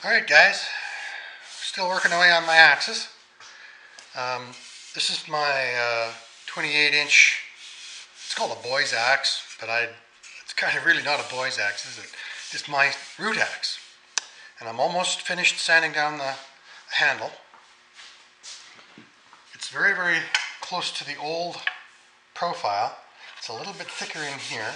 Alright guys, still working away on my axes. This is my 28-inch, it's called a boy's axe, but it's kind of really not a boy's axe, is it? It's my root axe. And I'm almost finished sanding down the handle. It's very, very close to the old profile. It's a little bit thicker in here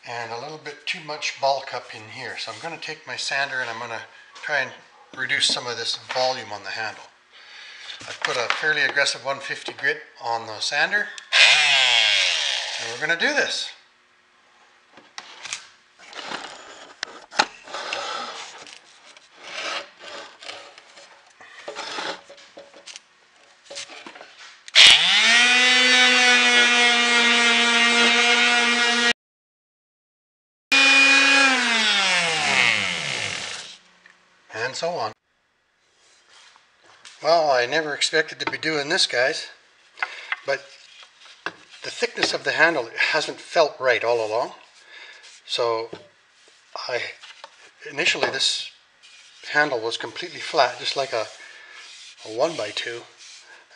and a little bit too much bulk up in here. So I'm going to take my sander and I'm going to try and reduce some of this volume on the handle. I've put a fairly aggressive 150 grit on the sander and we're going to do this. And so on. Well, I never expected to be doing this, guys, but the thickness of the handle hasn't felt right all along. So initially this handle was completely flat, just like a 1x2,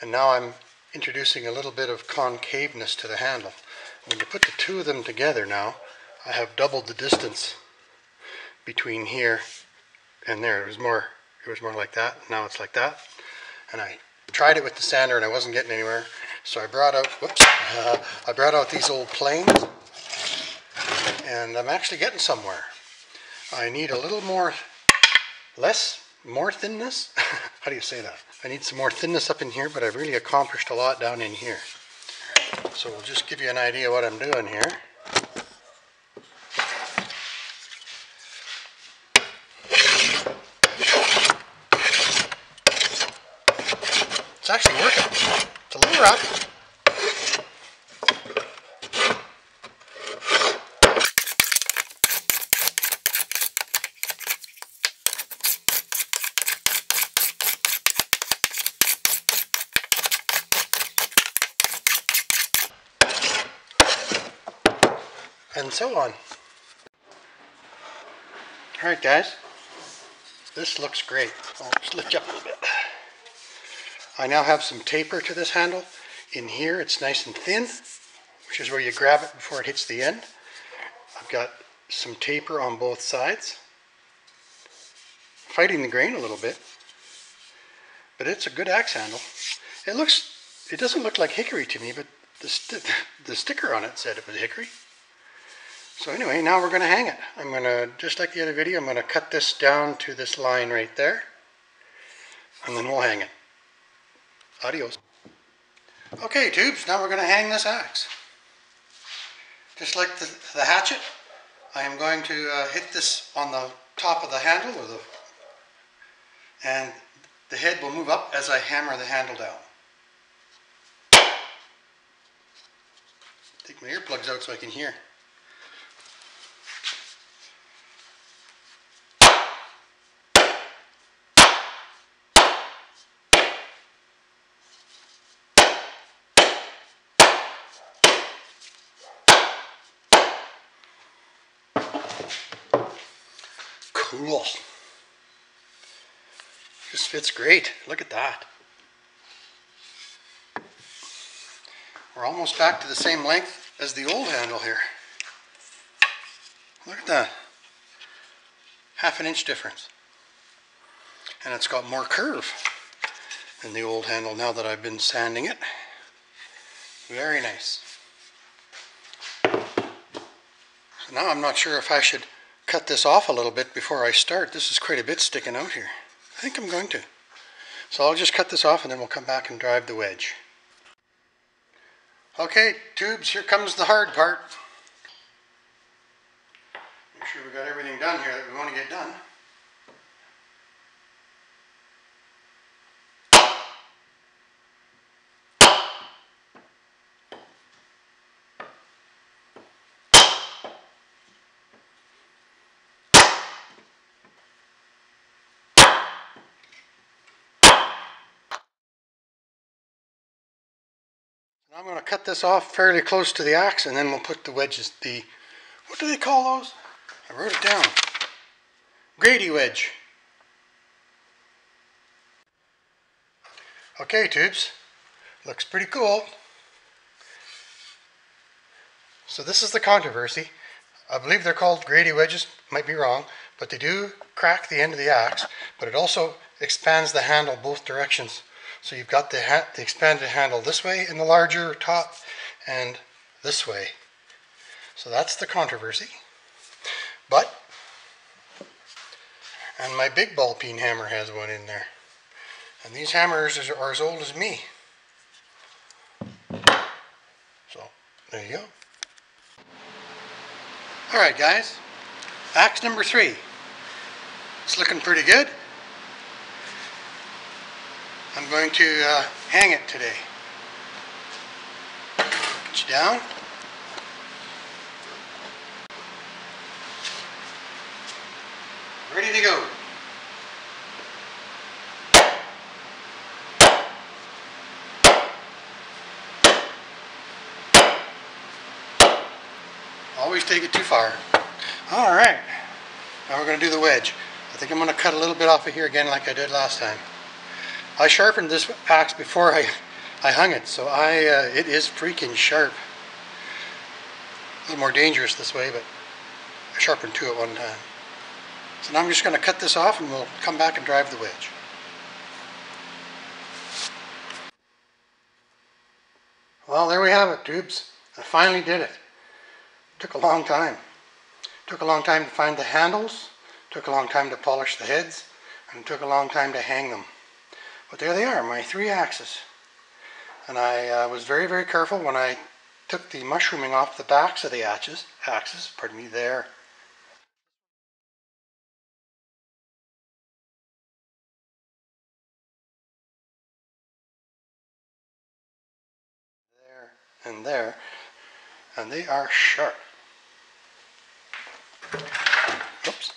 and now I'm introducing a little bit of concaveness to the handle. When you put the two of them together now, I have doubled the distance between here and there. It was more like that. Now it's like that. And I tried it with the sander and I wasn't getting anywhere. So I brought out these old planes and I'm actually getting somewhere. I need a little more thinness. How do you say that? I need some more thinness up in here, but I've really accomplished a lot down in here. So we'll just give you an idea what I'm doing here. It's actually working. It's a little rough. And so on. Alright guys, this looks great. I'll just lift you up a little bit. I now have some taper to this handle. In here it's nice and thin, which is where you grab it before it hits the end. I've got some taper on both sides, fighting the grain a little bit, but it's a good axe handle. It doesn't look like hickory to me, but the sticker on it said it was hickory. So anyway, now we're going to hang it. I'm going to, just like the other video, I'm going to cut this down to this line right there, and then we'll hang it. Adios. Okay, tubes, now we're going to hang this axe. Just like the hatchet, I am going to hit this on the top of the handle, and the head will move up as I hammer the handle down. Take my earplugs out so I can hear. Cool. Just fits great. Look at that. We're almost back to the same length as the old handle here. Look at that. Half an inch difference. And it's got more curve than the old handle now that I've been sanding it. Very nice. So now I'm not sure if I should cut this off a little bit before I start. This is quite a bit sticking out here. I think I'm going to. So I'll just cut this off and then we'll come back and drive the wedge. Okay, tubes, here comes the hard part. Make sure we got everything done here that we want to get done. I'm going to cut this off fairly close to the axe and then we'll put the wedges, what do they call those? I wrote it down. Grady wedge. Okay, tubes, looks pretty cool. So this is the controversy. I believe they're called Grady wedges, might be wrong, but they do crack the end of the axe, but it also expands the handle both directions. So you've got the expanded handle this way in the larger top and this way. So that's the controversy. But, and my big ball peen hammer has one in there. And these hammers are as old as me. So, there you go. Alright guys, axe number 3. It's looking pretty good. I'm going to hang it today. Get you down. Ready to go. Always take it too far. Alright, now we're going to do the wedge. I think I'm going to cut a little bit off of here again like I did last time. I sharpened this axe before I hung it, so it is freaking sharp. A little more dangerous this way, but I sharpened 2 at one time. So now I'm just going to cut this off and we'll come back and drive the wedge. Well, there we have it, tubes. I finally did it. Took a long time. Took a long time to find the handles, took a long time to polish the heads, and it took a long time to hang them. But there they are, my 3 axes. And I was very, very careful when I took the mushrooming off the backs of the axes, pardon me, there. There, and they are sharp. Oops.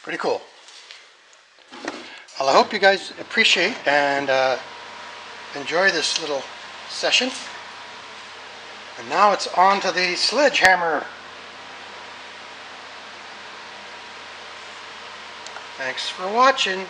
Pretty cool. Well, I hope you guys appreciate and enjoy this little session. And now it's on to the sledgehammer. Thanks for watching.